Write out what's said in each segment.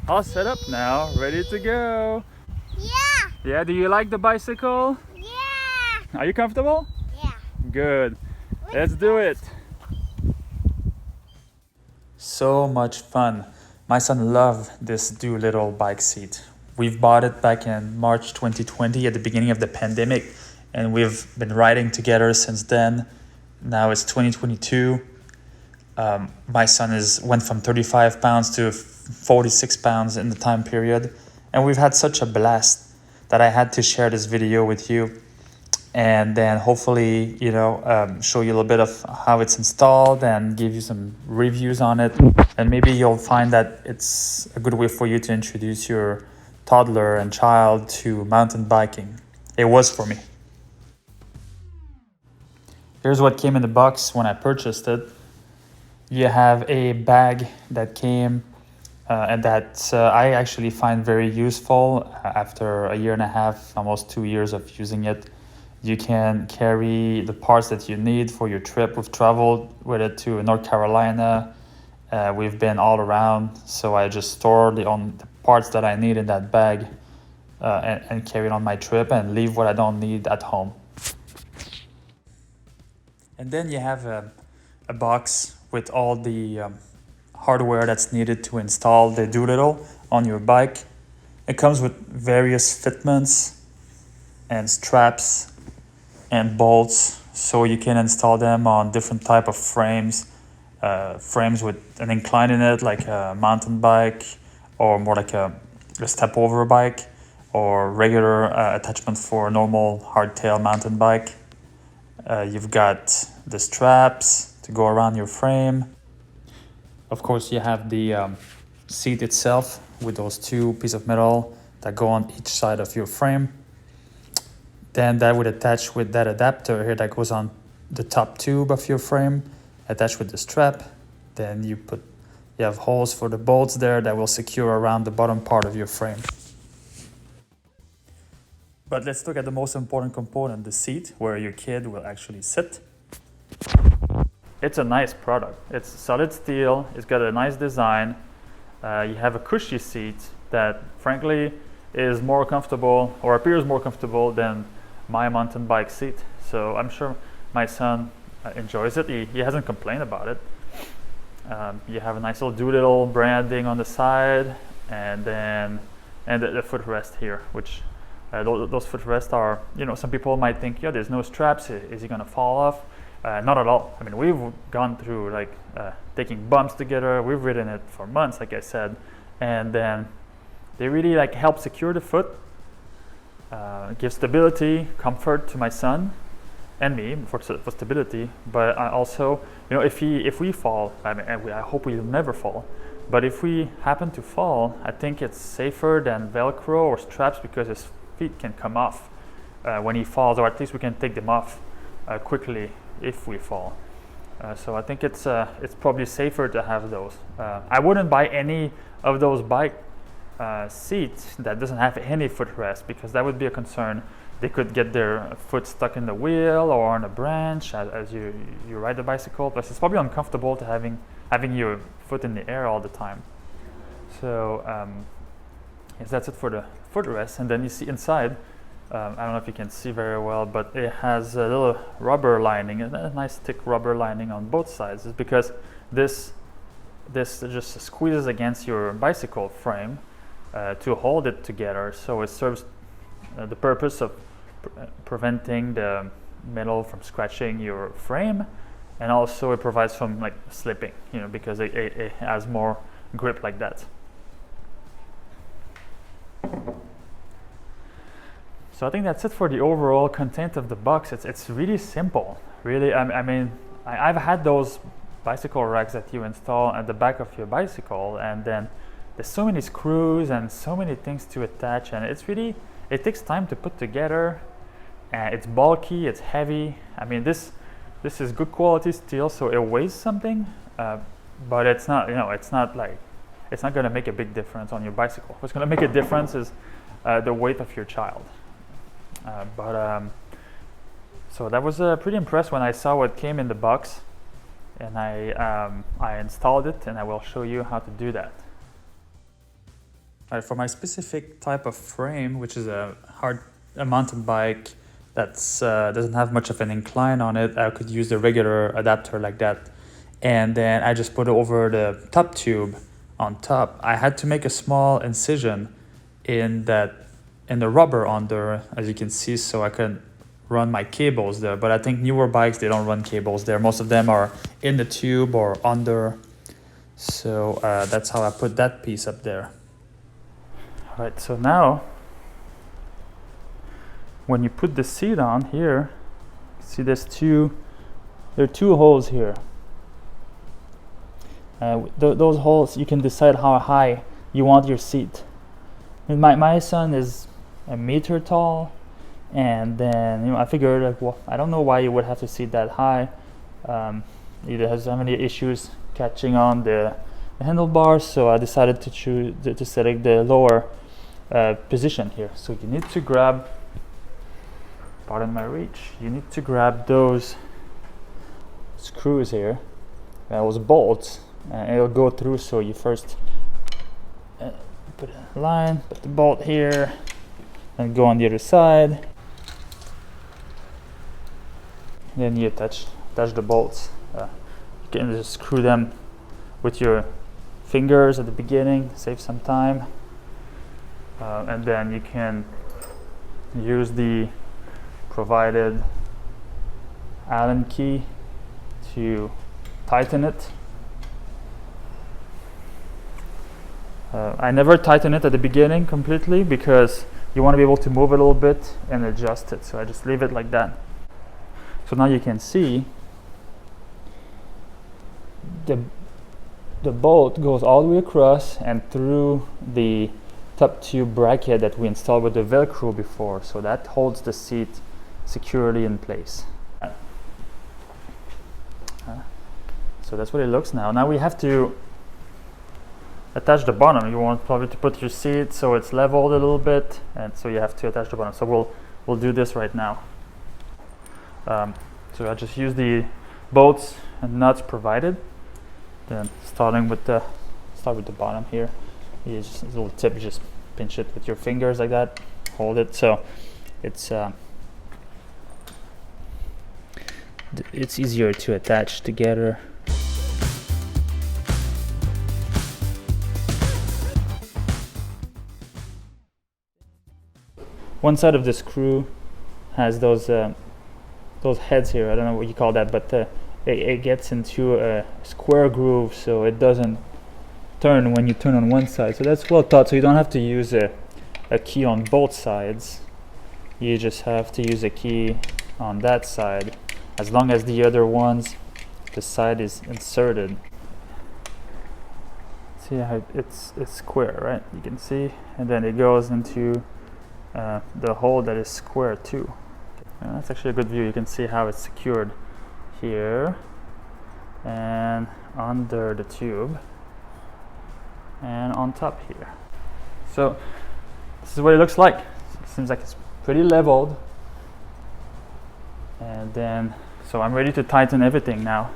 All set up now, ready to go. Yeah. Yeah, do you like the bicycle? Yeah. Are you comfortable? Yeah. Good. Let's do it. So much fun. My son loved this DoLittle bike seat. We've bought it back in March 2020 at the beginning of the pandemic, and we've been riding together since then. Now it's 2022. My son went from 35 pounds to 46 pounds in the time period, and we've had such a blast that I had to share this video with you, and then hopefully show you a little bit of how it's installed and give you some reviews on it, and maybe you'll find that it's a good way for you to introduce your toddler and child to mountain biking. It was for me. Here's what came in the box when I purchased it. You have a bag that came and that I actually find very useful after a year and a half, almost 2 years of using it. You can carry the parts that you need for your trip. We've traveled with it to North Carolina. We've been all around, so I just store the parts that I need in that bag and carry it on my trip and leave what I don't need at home. And then you have a box with all the hardware that's needed to install the DoLittle on your bike. It comes with various fitments and straps and bolts, so you can install them on different type of frames, frames with an incline in it, like a mountain bike, or more like a step over bike, or regular attachment for a normal hardtail mountain bike. You've got the straps to go around your frame. Of course, you have the seat itself with those two pieces of metal that go on each side of your frame. Then that would attach with that adapter here that goes on the top tube of your frame, attached with the strap. Then you have holes for the bolts there that will secure around the bottom part of your frame. But let's look at the most important component, the seat, where your kid will actually sit. It's a nice product. It's solid steel, it's got a nice design. You have a cushy seat that frankly is more comfortable, or appears more comfortable, than my mountain bike seat. So I'm sure my son enjoys it. He hasn't complained about it. You have a nice little DoLittle branding on the side, and then the footrest here, which those footrests are, some people might think, yeah, there's no straps, is he gonna fall off? Not at all. I mean, we've gone through taking bumps together. We've ridden it for months, like I said, and then they really help secure the foot, give stability, comfort to my son and me for stability. But also, if we fall, I hope we'll never fall. But if we happen to fall, I think it's safer than Velcro or straps, because his feet can come off when he falls, or at least we can take them off quickly if we fall. So I think it's probably safer to have those. I wouldn't buy any of those bike seats that doesn't have any footrest, because that would be a concern. They could get their foot stuck in the wheel or on a branch as you ride the bicycle. Plus, it's probably uncomfortable to having your foot in the air all the time. So yes, that's it for the footrest. And then you see inside, I don't know if you can see very well, but it has a little rubber lining, a nice thick rubber lining on both sides. It's because this just squeezes against your bicycle frame to hold it together. So it serves the purpose of preventing the metal from scratching your frame, and also it provides from slipping, because it has more grip like that. So I think that's it for the overall content of the box. It's really simple, really. I mean, I've had those bicycle racks that you install at the back of your bicycle, and then there's so many screws and so many things to attach, and it takes time to put together. It's bulky, it's heavy. I mean, this is good quality steel, so it weighs something, but it's not going to make a big difference on your bicycle. What's going to make a difference is the weight of your child. So that was pretty impressed when I saw what came in the box, and I installed it, and I will show you how to do that. Alright, for my specific type of frame, which is a mountain bike that's doesn't have much of an incline on it, I could use the regular adapter like that. And then I just put it over the top tube on top. I had to make a small incision in the rubber under, as you can see, so I can run my cables there. But I think newer bikes, they don't run cables there. Most of them are in the tube or under. So that's how I put that piece up there. All right, so now when you put the seat on here, see there are two holes here. Those holes, you can decide how high you want your seat. And my son is a meter tall, and then I figured, like, well, I don't know why you would have to seat that high. Either has so many issues catching on the handlebars, so I decided to select the lower position here. So you need to grab, pardon my reach, you need to grab those screws here, those bolts, and it'll go through. So you first put a line, put the bolt here, and go on the other side. Then you attach the bolts. You can just screw them with your fingers at the beginning, save some time, and then you can use the provided Allen key to tighten it. I never tighten it at the beginning completely because you want to be able to move it a little bit and adjust it. So I just leave it like that. So now you can see the bolt goes all the way across and through the top tube bracket that we installed with the Velcro before. So that holds the seat securely in place. So that's what it looks now. Now we have to attach the bottom. You want probably to put your seat so it's leveled a little bit, and so you have to attach the bottom. So we'll do this right now. So I just use the bolts and nuts provided. Then start with the bottom here. You just a little tip. You just pinch it with your fingers like that. Hold it so it's easier to attach together. One side of the screw has those heads here. I don't know what you call that, but it gets into a square groove, so it doesn't turn when you turn on one side. So that's well thought. So you don't have to use a key on both sides. You just have to use a key on that side, as long as the other ones, the side is inserted. See how it's square, right? You can see, and then it goes into the hole that is square too. That's actually a good view. You can see how it's secured here and under the tube and on top here. So this is what it looks like. It seems like it's pretty leveled. And then, so I'm ready to tighten everything now.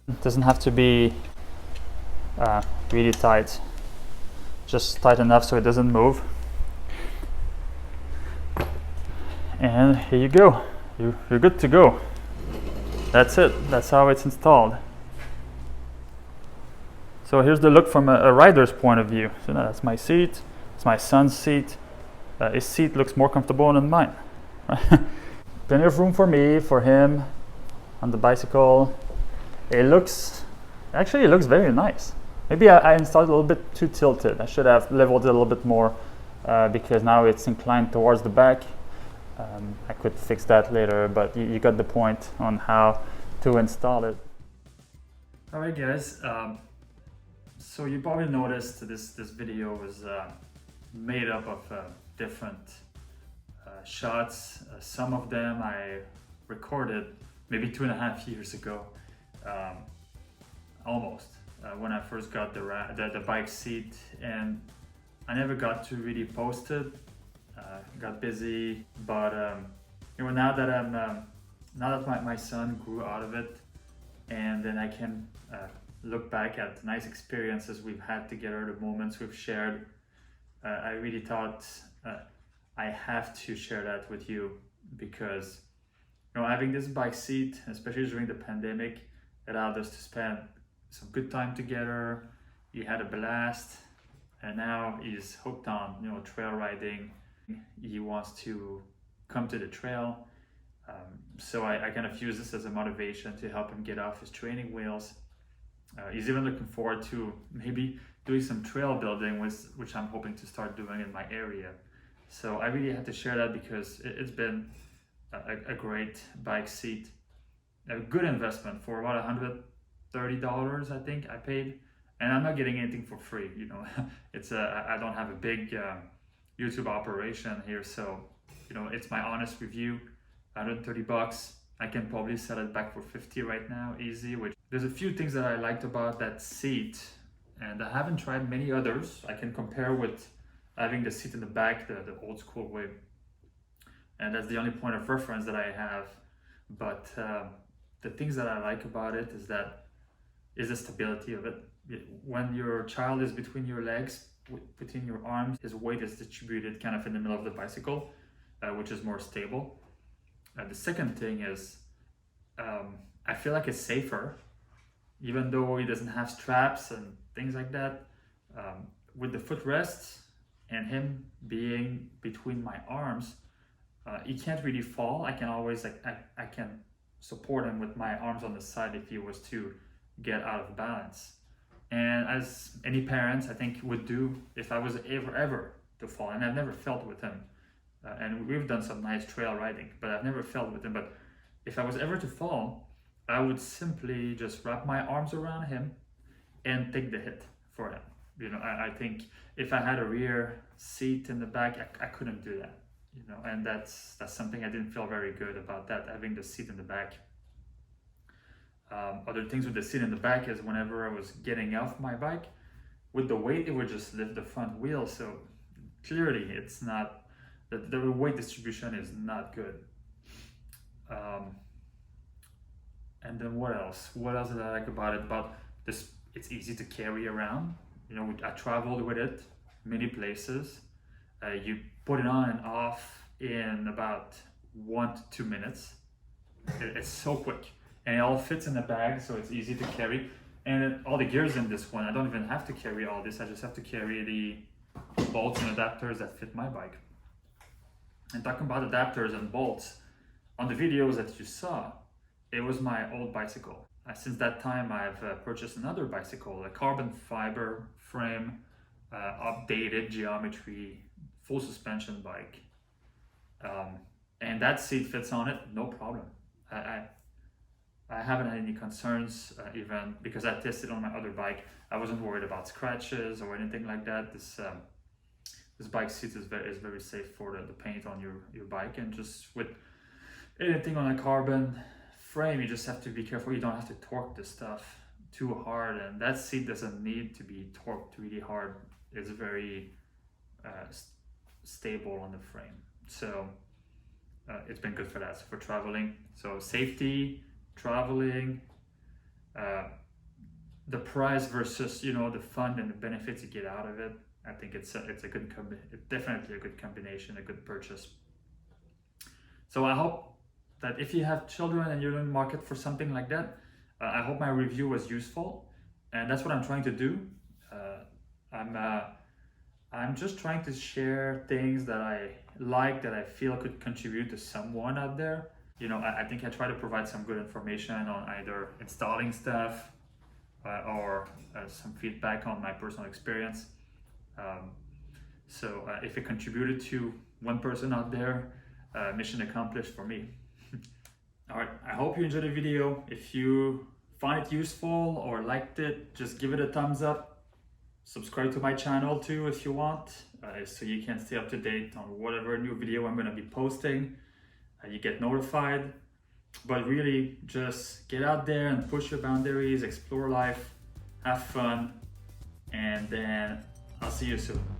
It doesn't have to be really tight, just tight enough so it doesn't move. And here you go, you're good to go. That's it, that's how it's installed. So here's the look from a rider's point of view. So now that's my seat, it's my son's seat. His seat looks more comfortable than mine. Plenty of room for me, for him, on the bicycle. It looks very nice. Maybe I installed it a little bit too tilted. I should have leveled it a little bit more because now it's inclined towards the back. I could fix that later, but you got the point on how to install it. All right, guys. So you probably noticed this video was made up of different shots. Some of them I recorded maybe 2.5 years ago. almost, when I first got the bike seat, and I never got to really post it. Got busy, but now that my son grew out of it, and then I can look back at the nice experiences we've had together, the moments we've shared. I really thought I have to share that with you, because having this bike seat, especially during the pandemic, allowed us to spend some good time together. He had a blast, and now he's hooked on trail riding. He wants to come to the trail. So I kind of use this as a motivation to help him get off his training wheels. He's even looking forward to maybe doing some trail building, which I'm hoping to start doing in my area. So I really had to share that, because it's been a great bike seat, a good investment for about $130, I think I paid, and I'm not getting anything for free. It's I don't have a big YouTube operation here, so it's my honest review. $130. I can probably sell it back for 50 right now, easy. Which there's a few things that I liked about that seat, and I haven't tried many others. I can compare with having the seat in the back, the old school way, and that's the only point of reference that I have. But the things that I like about it is the stability of it. When your child is between your legs, between your arms, his weight is distributed kind of in the middle of the bicycle, which is more stable. The second thing is I feel like it's safer, even though it doesn't have straps and things like that. With the footrests and him being between my arms, he can't really fall. I can always I can support him with my arms on the side if he was to get out of balance. And as any parents, I think, would do if I was ever to fall, and I've never felt with him. And we've done some nice trail riding, but I've never felt with him. But if I was ever to fall, I would simply just wrap my arms around him and take the hit for him. I think if I had a rear seat in the back, I couldn't do that. And that's something I didn't feel very good about, that having the seat in the back. Other things with the seat in the back is whenever I was getting off my bike, with the weight, it would just lift the front wheel. So clearly, it's not. The weight distribution is not good. And then what else? What else did I like about it? About this, it's easy to carry around. I traveled with it many places. You put it on and off in about 1 to 2 minutes. It's so quick, and it all fits in the bag, so it's easy to carry. And all the gears in this one, I don't even have to carry all this. I just have to carry the bolts and adapters that fit my bike. And talking about adapters and bolts, on the videos that you saw, it was my old bicycle. Since that time, I've purchased another bicycle, a carbon fiber frame, updated geometry, full suspension bike. And that seat fits on it, no problem. I haven't had any concerns, even because I tested on my other bike. I wasn't worried about scratches or anything like that. This bike seat is very safe for the paint on your bike. And just with anything on a carbon frame, you just have to be careful. You don't have to torque this stuff too hard, and that seat doesn't need to be torqued really hard. It's very stable on the frame, so it's been good for that. So for traveling, so safety, traveling, the price versus the fun and the benefits you get out of it. I think it's definitely a good combination, a good purchase. So I hope that if you have children and you're in the market for something like that, I hope my review was useful, and that's what I'm trying to do. I'm just trying to share things that I like, that I feel could contribute to someone out there. I think I try to provide some good information on either installing stuff or some feedback on my personal experience. So if it contributed to one person out there, mission accomplished for me. All right, I hope you enjoyed the video. If you find it useful or liked it, just give it a thumbs up. Subscribe to my channel too if you want, so you can stay up to date on whatever new video I'm gonna be posting. You get notified. But really, just get out there and push your boundaries, explore life. have fun, and then I'll see you soon.